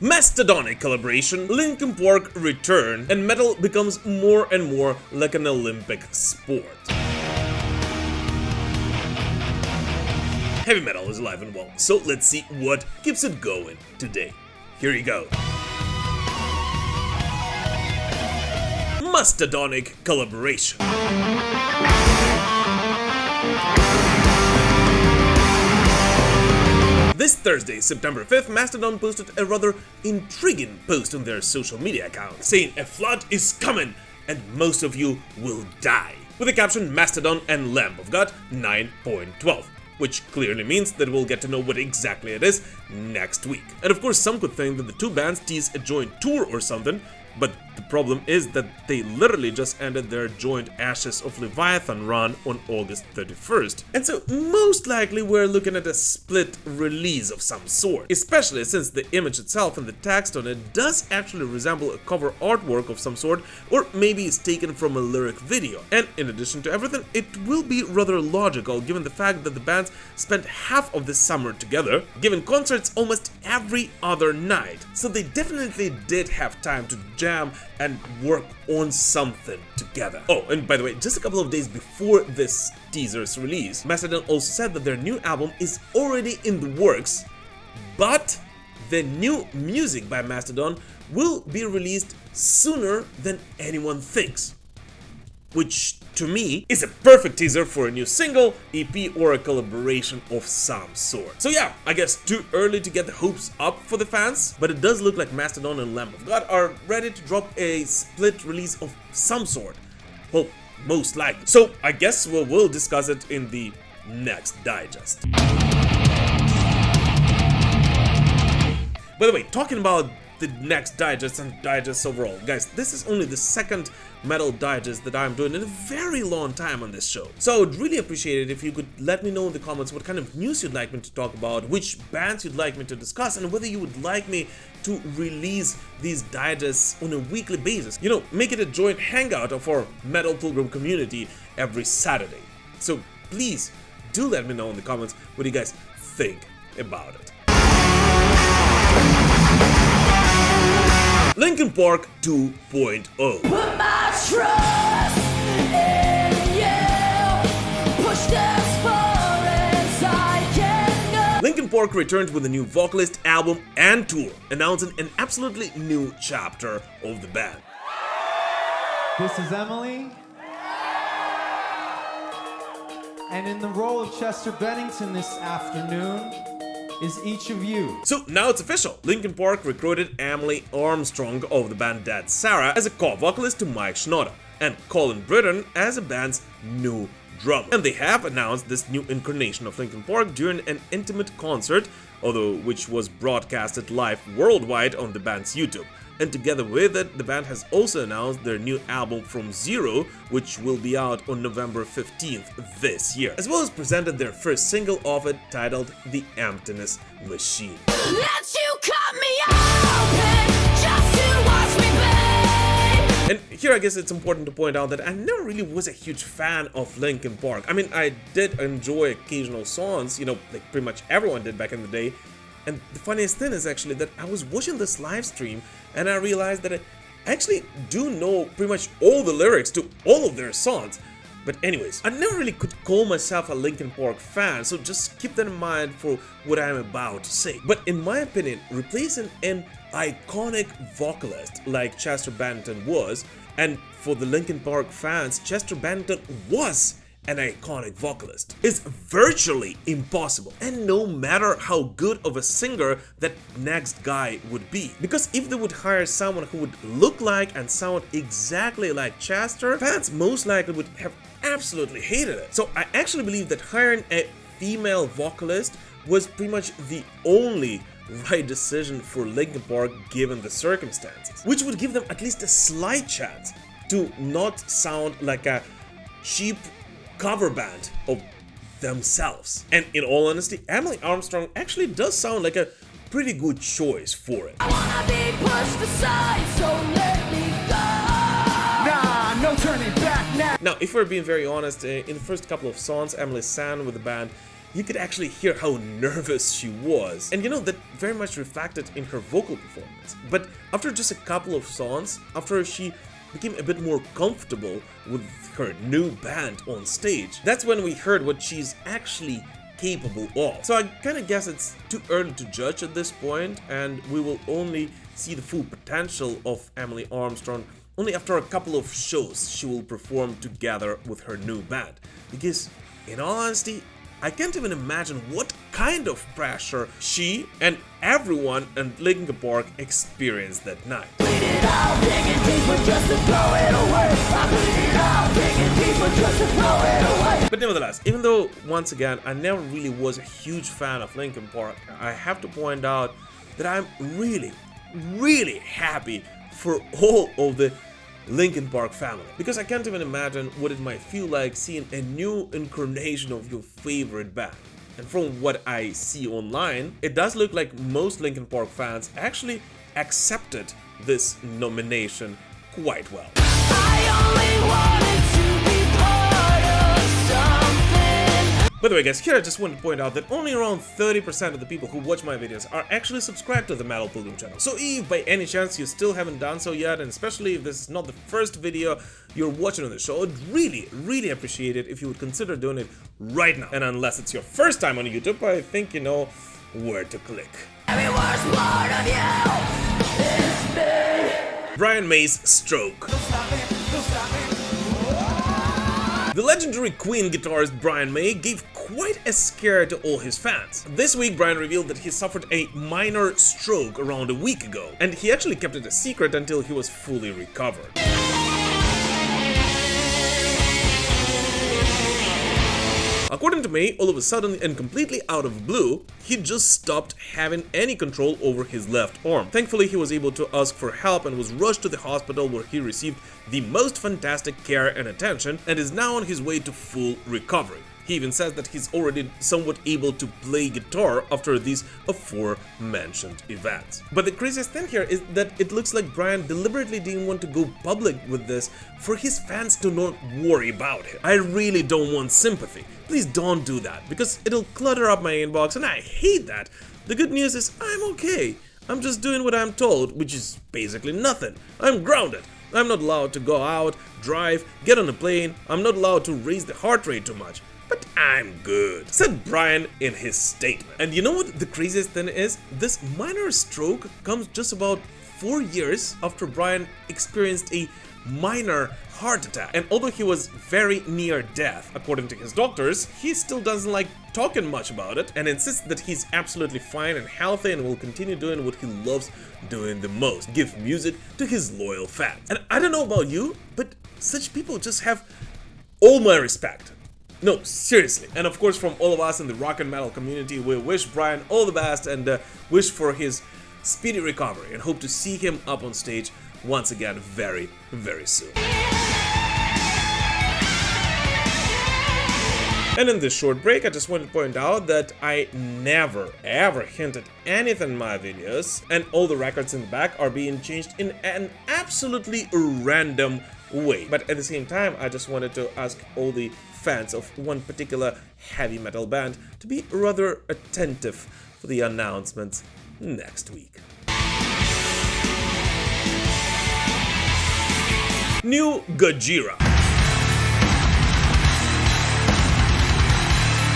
Mastodonic Collaboration, Linkin Park return, and metal becomes more and more like an Olympic sport. Heavy metal is alive and well, so let's see what keeps it going today. Here you go. Mastodonic Collaboration. This Thursday, September 5th, Mastodon posted a rather intriguing post on their social media account, saying a flood is coming and most of you will die, with the caption Mastodon and Lamb of God 9.12. Which clearly means that we'll get to know what exactly it is next week. And of course, some could think that the two bands tease a joint tour or something, but the problem is that they literally just ended their joint Ashes of Leviathan run on August 31st. And so most likely we're looking at a split release of some sort, especially since the image itself and the text on it does actually resemble a cover artwork of some sort, or maybe is taken from a lyric video. And in addition to everything, it will be rather logical given the fact that the bands spent half of the summer together, giving concerts almost every other night. So they definitely did have time to jam and work on something together. Oh, and by the way, just a couple of days before this teaser's release, Mastodon also said that their new album is already in the works, but the new music by Mastodon will be released sooner than anyone thinks. Which, to me, is a perfect teaser for a new single, EP, or a collaboration of some sort. So yeah, I guess too early to get the hopes up for the fans, but it does look like Mastodon and Lamb of God are ready to drop a split release of some sort. Well, most likely. So I guess we'll discuss it in the next digest. By the way, talking about the next digest and digests overall, guys, this is only the second metal digest that I'm doing in a very long time on this show. So I would really appreciate it if you could let me know in the comments what kind of news you'd like me to talk about, which bands you'd like me to discuss, and whether you would like me to release these digests on a weekly basis. You know, make it a joint hangout of our Metal Pilgrim community every Saturday. So please do let me know in the comments what you guys think about it. Linkin Park 2.0. Put my trust in you. Push as far as I can go. Linkin Park returned with a new vocalist, album, and tour, announcing an absolutely new chapter of the band. This is Emily. And in the role of Chester Bennington this afternoon is each of you. So now it's official. Linkin Park recruited Emily Armstrong of the band Dead Sarah as a co-vocalist to Mike Shinoda, and Colin Britton as the band's new drummer. And they have announced this new incarnation of Linkin Park during an intimate concert, although which was broadcasted live worldwide on the band's YouTube. And together with it, the band has also announced their new album From Zero, which will be out on November 15th this year, as well as presented their first single of it, titled The Emptiness Machine. Let you cut me open just to watch me burn. And here I guess it's important to point out that I never really was a huge fan of Linkin Park. I mean, I did enjoy occasional songs, you know, like pretty much everyone did back in the day. And the funniest thing is actually that I was watching this live stream and I realized that I actually do know pretty much all the lyrics to all of their songs. But anyways, I never really could call myself a Linkin Park fan, so just keep that in mind for what I'm about to say. But in my opinion, replacing an iconic vocalist like Chester Bennington was, and for the Linkin Park fans, Chester Bennington was an iconic vocalist, is virtually impossible. And no matter how good of a singer that next guy would be, because if they would hire someone who would look like and sound exactly like Chester, fans most likely would have absolutely hated it. So I actually believe that hiring a female vocalist was pretty much the only right decision for Linkin Park given the circumstances, which would give them at least a slight chance to not sound like a cheap cover band of themselves. And in all honesty, Emily Armstrong actually does sound like a pretty good choice for it. I wanna be pushed aside, so let me go. Nah, no turning back now. Now, if we're being very honest, in the first couple of songs Emily sang with the band, you could actually hear how nervous she was. And you know, that very much reflected in her vocal performance. But after just a couple of songs, after she became a bit more comfortable with her new band on stage, that's when we heard what she's actually capable of. So I kind of guess it's too early to judge at this point, and we will only see the full potential of Emily Armstrong only after a couple of shows she will perform together with her new band. Because, in all honesty, I can't even imagine what kind of pressure she and everyone in Linkin Park experienced that night. But nevertheless, even though, once again, I never really was a huge fan of Linkin Park, I have to point out that I'm really happy for all of the Linkin Park family, because I can't even imagine what it might feel like seeing a new incarnation of your favorite band. And from what I see online, it does look like most Linkin Park fans actually accepted this nomination quite well. By the way guys, here I just want to point out that only around 30% of the people who watch my videos are actually subscribed to the Metal Pilgrim channel. So if by any chance you still haven't done so yet, and especially if this is not the first video you're watching on the show, I'd really appreciate it if you would consider doing it right now. And unless it's your first time on YouTube, I think you know where to click. Brian May's stroke. The legendary Queen guitarist Brian May gave quite a scare to all his fans. This week, Brian revealed that he suffered a minor stroke around a week ago, and he actually kept it a secret until he was fully recovered. According to May, all of a sudden and completely out of blue, he just stopped having any control over his left arm. Thankfully, he was able to ask for help and was rushed to the hospital, where he received the most fantastic care and attention and is now on his way to full recovery. He even says that he's already somewhat able to play guitar after these aforementioned events. But the craziest thing here is that it looks like Brian deliberately didn't want to go public with this for his fans to not worry about him. I really don't want sympathy. Please don't do that, because it'll clutter up my inbox and I hate that. The good news is I'm okay. I'm just doing what I'm told, which is basically nothing. I'm grounded. I'm not allowed to go out, drive, get on a plane. I'm not allowed to raise the heart rate too much. But I'm good, said Brian in his statement. And you know what the craziest thing is? This minor stroke comes just about 4 years after Brian experienced a minor heart attack. And although he was very near death, according to his doctors, he still doesn't like talking much about it and insists that he's absolutely fine and healthy and will continue doing what he loves doing the most: give music to his loyal fans. And I don't know about you, but such people just have all my respect. No, seriously. And of course, from all of us in the rock and metal community, we wish Brian all the best and wish for his speedy recovery and hope to see him up on stage once again very soon. And in this short break, I just want to point out that I never ever hinted anything in my videos, and all the records in the back are being changed in an absolutely random way. But at the same time, I just wanted to ask all the fans of one particular heavy metal band to be rather attentive for the announcements next week. New Gojira.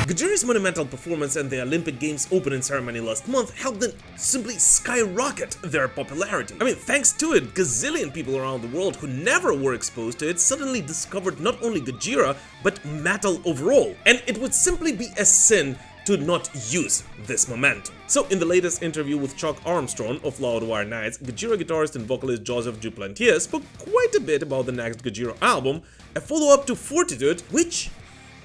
Gojira's monumental performance at the Olympic Games opening ceremony last month helped them simply skyrocket their popularity. I mean, thanks to it, gazillion people around the world who never were exposed to it suddenly discovered not only Gojira, but metal overall. And it would simply be a sin to not use this momentum. So in the latest interview with Chuck Armstrong of Loudwire Nights, Gojira guitarist and vocalist Joseph Duplantier spoke quite a bit about the next Gojira album, a follow-up to Fortitude, which,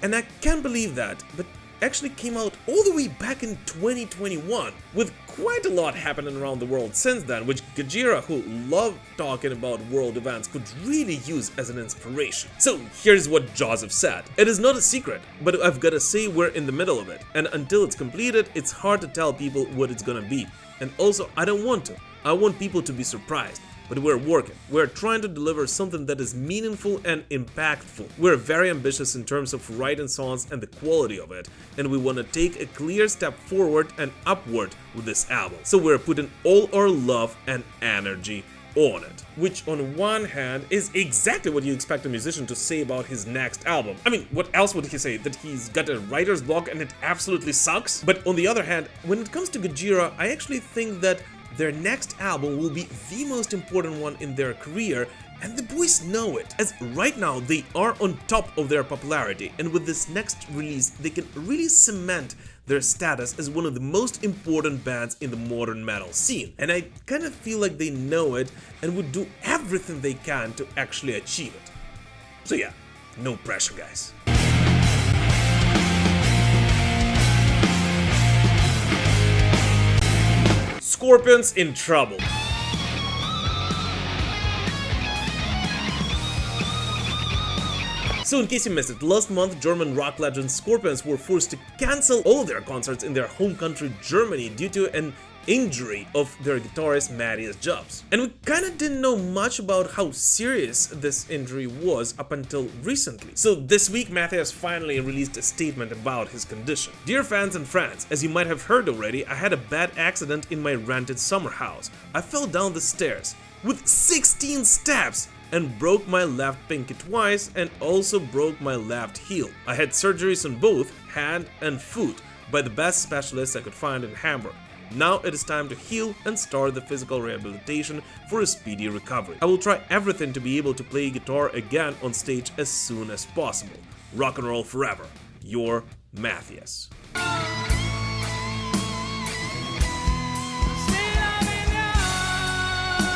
and I can't believe that, but actually came out all the way back in 2021, with quite a lot happening around the world since then, which Gojira, who love talking about world events, could really use as an inspiration. So here's what Joseph said. It is not a secret, but I've gotta say we're in the middle of it, and until it's completed, it's hard to tell people what it's gonna be. And also, I don't want to. I want people to be surprised. but we're working. We're trying to deliver something that is meaningful and impactful. We're very ambitious in terms of writing songs and the quality of it, and we want to take a clear step forward and upward with this album. So we're putting all our love and energy on it. Which on one hand is exactly what you expect a musician to say about his next album. I mean, what else would he say? That he's got a writer's block and it absolutely sucks? But on the other hand, when it comes to Gojira, I actually think that their next album will be the most important one in their career, and the boys know it, as right now they are on top of their popularity, and with this next release they can really cement their status as one of the most important bands in the modern metal scene. And I kind of feel like they know it and would do everything they can to actually achieve it. So yeah, no pressure, guys. Scorpions in trouble. So in case you missed it, last month German rock legends Scorpions were forced to cancel all of their concerts in their home country Germany due to an injury of their guitarist Matthias Jabs. And we kinda didn't know much about how serious this injury was up until recently. So this week Matthias finally released a statement about his condition. Dear fans and friends, as you might have heard already, I had a bad accident in my rented summer house. I fell down the stairs with 16 steps and broke my left pinky twice and also broke my left heel. I had surgeries on both hand and foot by the best specialists I could find in Hamburg. Now it is time to heal and start the physical rehabilitation for a speedy recovery. I will try everything to be able to play guitar again on stage as soon as possible. Rock and roll forever. Your Matthias.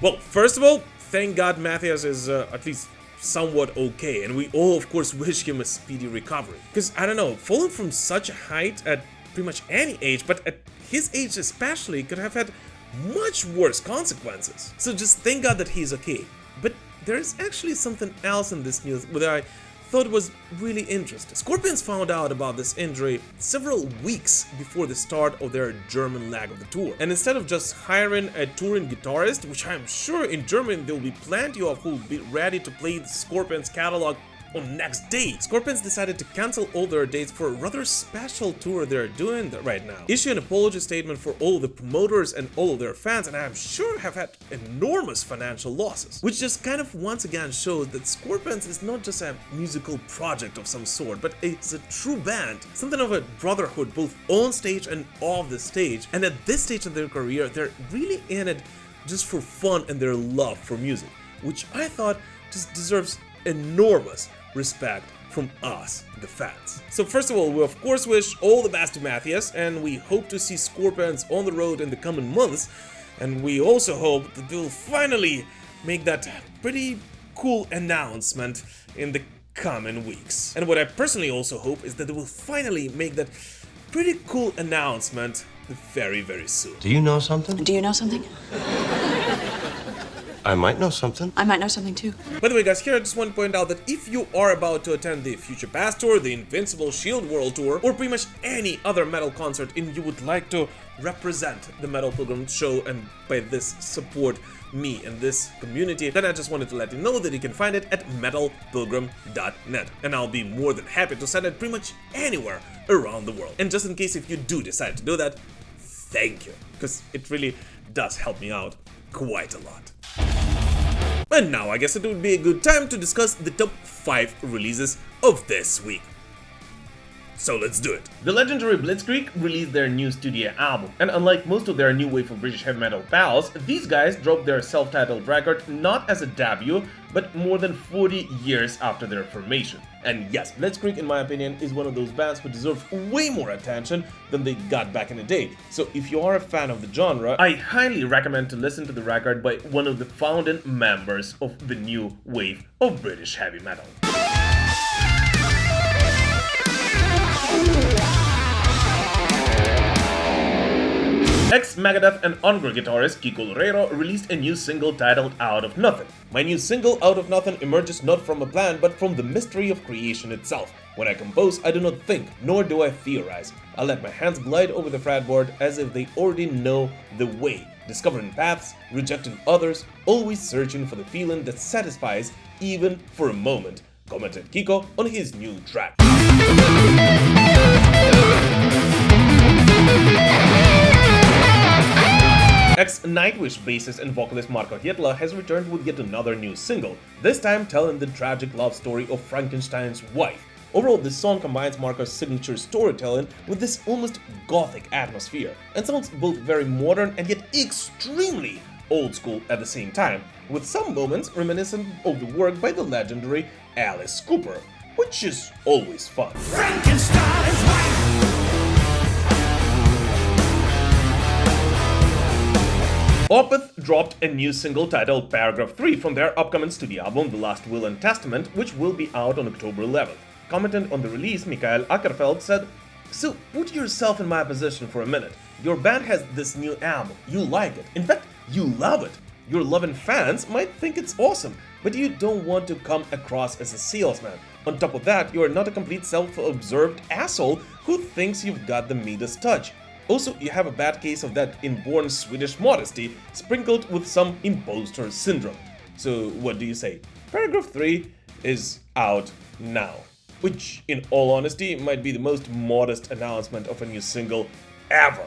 Well, first of all, thank God Matthias is at least somewhat okay, and we all of course wish him a speedy recovery. Because I don't know, falling from such a height at pretty much any age, but at his age especially, could have had much worse consequences. So just thank God that he's okay. But there's actually something else in this news that I thought was really interesting. Scorpions found out about this injury several weeks before the start of their German leg of the tour. And instead of just hiring a touring guitarist, which I'm sure in Germany there will be plenty of who will be ready to play the Scorpions catalog on next day, Scorpions decided to cancel all their dates for a rather special tour they're doing right now. Issue an apology statement for all the promoters and all of their fans, and I'm sure have had enormous financial losses. Which just kind of once again shows that Scorpions is not just a musical project of some sort, but it's a true band, something of a brotherhood both on stage and off the stage. And at this stage of their career, they're really in it just for fun and their love for music, which I thought just deserves enormous respect from us, the fans. So first of all, we of course wish all the best to Matthias, and we hope to see Scorpions on the road in the coming months, and we also hope that they'll finally make that pretty cool announcement in the coming weeks. And what I personally also hope is that they will finally make that pretty cool announcement very, very soon. Do you know something? Do you know something? I might know something. I might know something too. By the way, guys, here I just want to point out that if you are about to attend the Future Past Tour, the Invincible Shield World Tour, or pretty much any other metal concert and you would like to represent the Metal Pilgrim show and by this support me and this community, then I just wanted to let you know that you can find it at metalpilgrim.net, and I'll be more than happy to send it pretty much anywhere around the world. And just in case if you do decide to do that, thank you, because it really does help me out quite a lot. And now I guess it would be a good time to discuss the top 5 releases of this week. So let's do it. The legendary Blitzkrieg released their new studio album, and unlike most of their new wave of British heavy metal pals, these guys dropped their self-titled record not as a debut, but more than 40 years after their formation. And yes, Blitzkrieg in my opinion is one of those bands who deserve way more attention than they got back in the day. So if you are a fan of the genre, I highly recommend to listen to the record by one of the founding members of the new wave of British heavy metal. Ex-Megadeth and Angra guitarist Kiko Loureiro released a new single titled Out of Nothing. My new single Out of Nothing emerges not from a plan but from the mystery of creation itself, When I compose, I do not think, nor do I theorize. I let my hands glide over the fretboard as if they already know the way, discovering paths, rejecting others, always searching for the feeling that satisfies even for a moment, commented Kiko on his new track. Ex-Nightwish bassist and vocalist Marko Hietala has returned with yet another new single, this time telling the tragic love story of Frankenstein's wife. Overall, this song combines Marko's signature storytelling with this almost gothic atmosphere, and sounds both very modern and yet extremely old school at the same time, with some moments reminiscent of the work by the legendary Alice Cooper, which is always fun. Frankenstein's wife. Opeth dropped a new single titled Paragraph 3 from their upcoming studio album The Last Will and Testament, which will be out on October 11th. Commenting on the release, Mikael Ackerfeld said, "So put yourself in my position for a minute. Your band has this new album, you like it, in fact, you love it. Your loving fans might think it's awesome, but you don't want to come across as a salesman. On top of that, you are not a complete self-absorbed asshole who thinks you've got the Midas touch. Also, you have a bad case of that inborn Swedish modesty, sprinkled with some imposter syndrome. So what do you say? Paragraph 3 is out now." Which, in all honesty, might be the most modest announcement of a new single ever.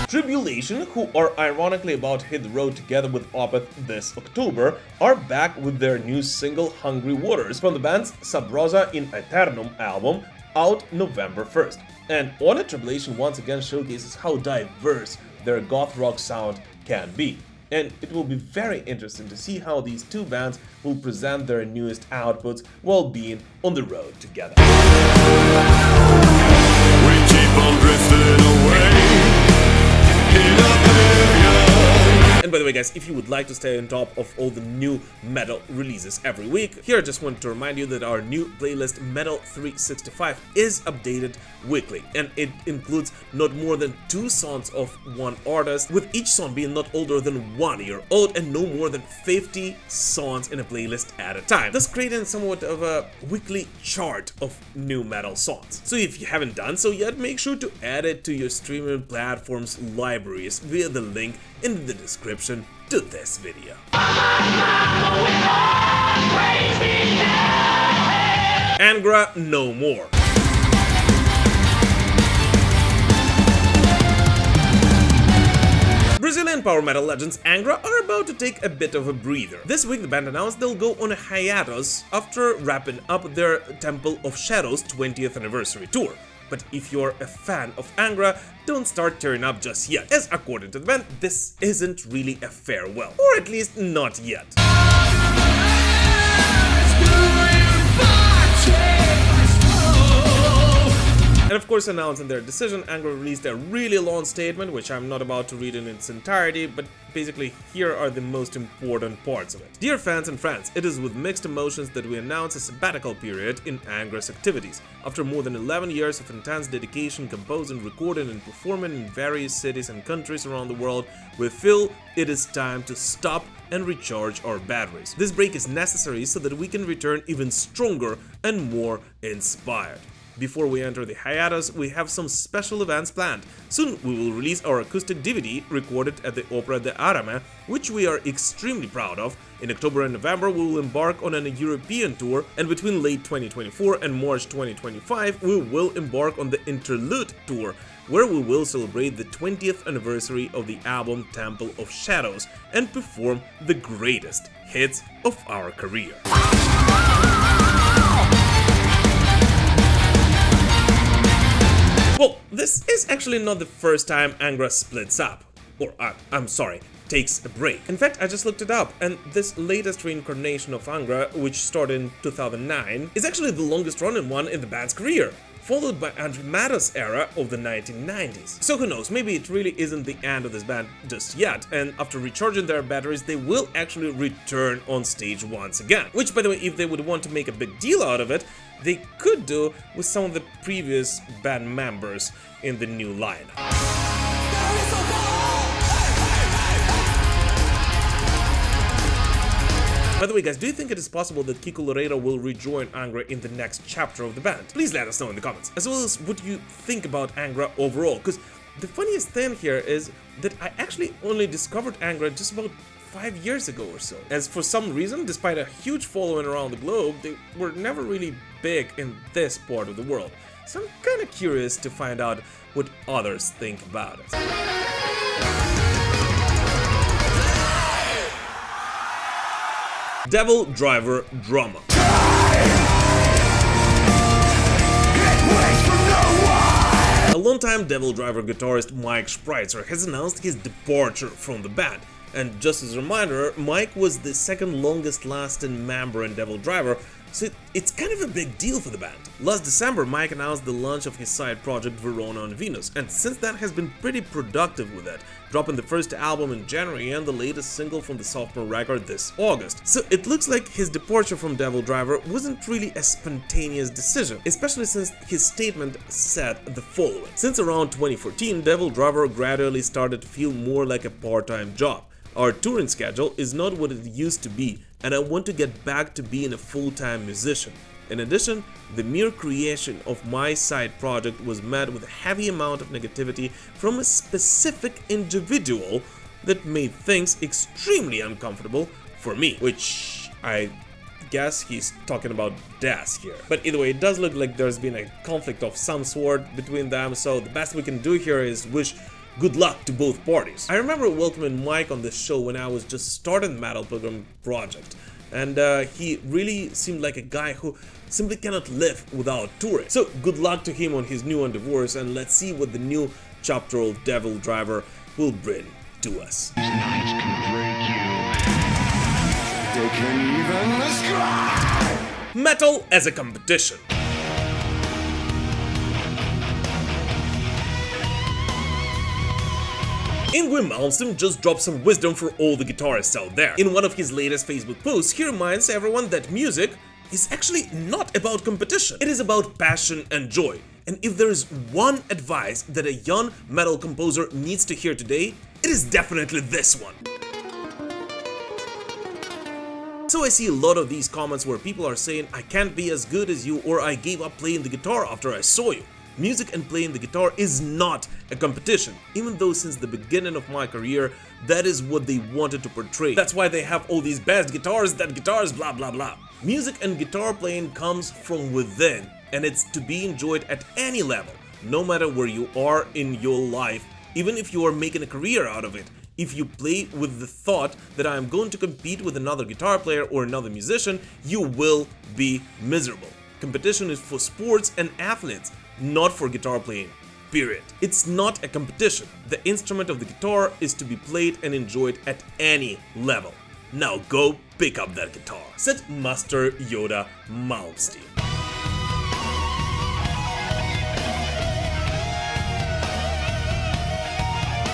Tribulation, who are ironically about to hit the road together with Opeth this October, are back with their new single Hungry Waters from the band's Sub Rosa in Aeternum album, out November 1st. And on it, Tribulation once again showcases how diverse their goth rock sound can be. And it will be very interesting to see how these two bands will present their newest outputs while being on the road together. We keep on drifting away in oblivion. And by the way guys, if you would like to stay on top of all the new metal releases every week, here I just want to remind you that our new playlist Metal 365 is updated weekly, and it includes not more than 2 songs of one artist, with each song being not older than 1 year old and no more than 50 songs in a playlist at a time, thus creating somewhat of a weekly chart of new metal songs. So if you haven't done so yet, make sure to add it to your streaming platform's libraries via the link in the description to this video. Angra no more. Brazilian power metal legends Angra are about to take a bit of a breather. This week the band announced they'll go on a hiatus after wrapping up their Temple of Shadows 20th anniversary tour. But if you're a fan of Angra, don't start tearing up just yet, as according to the band, this isn't really a farewell, or at least not yet. And of course, announcing their decision, Angra released a really long statement, which I'm not about to read in its entirety, but basically here are the most important parts of it. Dear fans and friends, it is with mixed emotions that we announce a sabbatical period in Angra's activities. After more than 11 years of intense dedication, composing, recording and performing in various cities and countries around the world, we feel it is time to stop and recharge our batteries. This break is necessary so that we can return even stronger and more inspired. Before we enter the hiatus, we have some special events planned. Soon we will release our acoustic DVD recorded at the Opera de Arame, which we are extremely proud of. In October and November we will embark on a European tour, and between late 2024 and March 2025 we will embark on the Interlude tour, where we will celebrate the 20th anniversary of the album Temple of Shadows and perform the greatest hits of our career. Well, this is actually not the first time Angra splits up. Or, I'm sorry, takes a break. In fact, I just looked it up, and this latest reincarnation of Angra, which started in 2009, is actually the longest running one in the band's career, followed by Andromada's era of the 1990s. So who knows, maybe it really isn't the end of this band just yet, and after recharging their batteries, they will actually return on stage once again. Which, by the way, if they would want to make a big deal out of it, they could do with some of the previous band members in the new lineup. By the way, guys, do you think it is possible that Kiko Loureiro will rejoin Angra in the next chapter of the band? Please let us know in the comments, as well as what you think about Angra overall, because the funniest thing here is that I actually only discovered Angra just about 5 years ago or so, as for some reason, despite a huge following around the globe, they were never really big in this part of the world. So I'm kinda curious to find out what others think about it. Devildriver drama. A longtime Devildriver guitarist Mike Spreitzer has announced his departure from the band. And just as a reminder, Mike was the second longest lasting member in Devildriver, so it's kind of a big deal for the band. Last December, Mike announced the launch of his side project Verona on Venus, and since then has been pretty productive with it, dropping the first album in January and the latest single from the sophomore record this August. So it looks like his departure from Devildriver wasn't really a spontaneous decision, especially since his statement said the following. Since around 2014, Devildriver gradually started to feel more like a part-time job. Our touring schedule is not what it used to be, and I want to get back to being a full-time musician. In addition, the mere creation of my side project was met with a heavy amount of negativity from a specific individual that made things extremely uncomfortable for me, which I guess he's talking about Des here. But either way, it does look like there's been a conflict of some sort between them, so the best we can do here is wish good luck to both parties. I remember welcoming Mike on this show when I was just starting the Metal Pilgrim project, and he really seemed like a guy who simply cannot live without touring. So good luck to him on his new endeavors, and let's see what the new chapter of Devildriver will bring to us. These nights can break you. They can even describe. Metal as a competition. Yngwie Malmsteen just dropped some wisdom for all the guitarists out there. In one of his latest Facebook posts, he reminds everyone that music is actually not about competition. It is about passion and joy. And if there is one advice that a young metal composer needs to hear today, it is definitely this one. So I see a lot of these comments where people are saying, I can't be as good as you, or I gave up playing the guitar after I saw you. Music and playing the guitar is not a competition, even though since the beginning of my career, that is what they wanted to portray. That's why they have all these best guitars, that guitars, blah blah blah. Music and guitar playing comes from within, and it's to be enjoyed at any level, no matter where you are in your life, even if you are making a career out of it. If you play with the thought that I am going to compete with another guitar player or another musician, you will be miserable. Competition is for sports and athletes, not for guitar playing, period. It's not a competition. The instrument of the guitar is to be played and enjoyed at any level. Now go pick up that guitar, said Master Yngwie Malmsteen.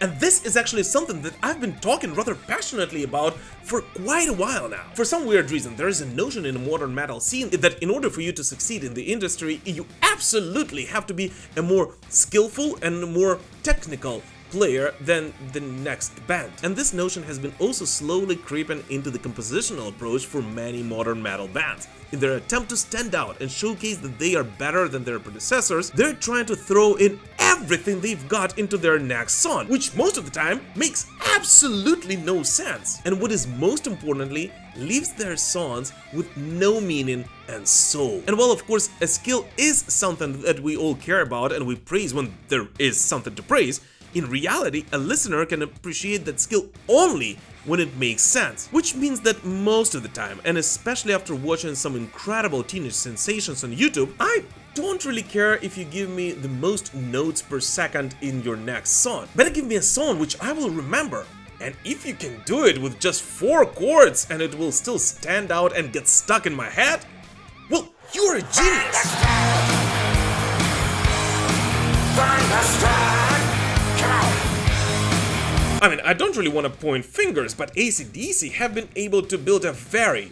And this is actually something that I've been talking rather passionately about for quite a while now. For some weird reason, there is a notion in the modern metal scene that in order for you to succeed in the industry, you absolutely have to be a more skillful and more technical player than the next band. And this notion has been also slowly creeping into the compositional approach for many modern metal bands. In their attempt to stand out and showcase that they are better than their predecessors, they're trying to throw in everything they've got into their next song, which most of the time makes absolutely no sense. And what is most importantly, leaves their songs with no meaning and soul. And while of course a skill is something that we all care about and we praise when there is something to praise, in reality, a listener can appreciate that skill only when it makes sense, which means that most of the time, and especially after watching some incredible teenage sensations on YouTube, I don't really care if you give me the most notes per second in your next song. Better give me a song which I will remember. And if you can do it with just 4 chords and it will still stand out and get stuck in my head, well, you're a genius. I mean, I don't really want to point fingers, but AC/DC have been able to build a very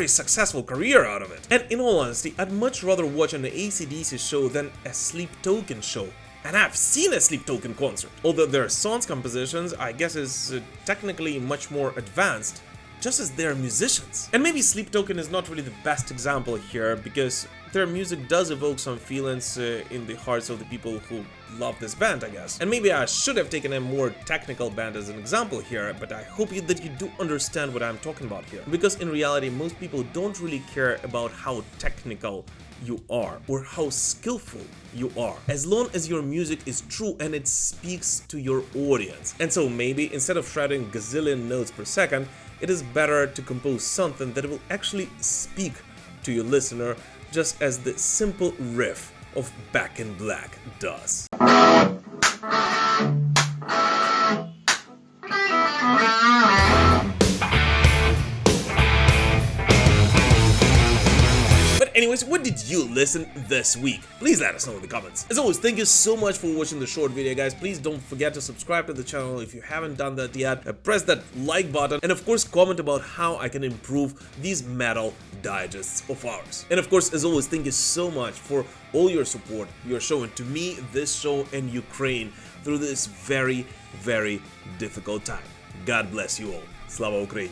successful career out of it. And in all honesty, I'd much rather watch an AC/DC show than a Sleep Token show. And I've seen a Sleep Token concert. Although their songs compositions, I guess, is technically much more advanced. just as they're musicians. And maybe Sleep Token is not really the best example here, because their music does evoke some feelings in the hearts of the people who love this band, I guess. And maybe I should have taken a more technical band as an example here, but I hope that you do understand what I'm talking about here. Because in reality, most people don't really care about how technical you are or how skillful you are, as long as your music is true and it speaks to your audience. And so maybe instead of shredding gazillion notes per second, it is better to compose something that will actually speak to your listener, just as the simple riff of Back in Black does. Anyways, what did you listen this week? Please let us know in the comments. As always, thank you so much for watching the short video, guys. Please don't forget to subscribe to the channel if you haven't done that yet. Press that like button, and of course comment about how I can improve these metal digests of ours. And of course, as always, thank you so much for all your support you're showing to me, this show, and Ukraine through this very, very difficult time. God bless you all. Slava Ukraini!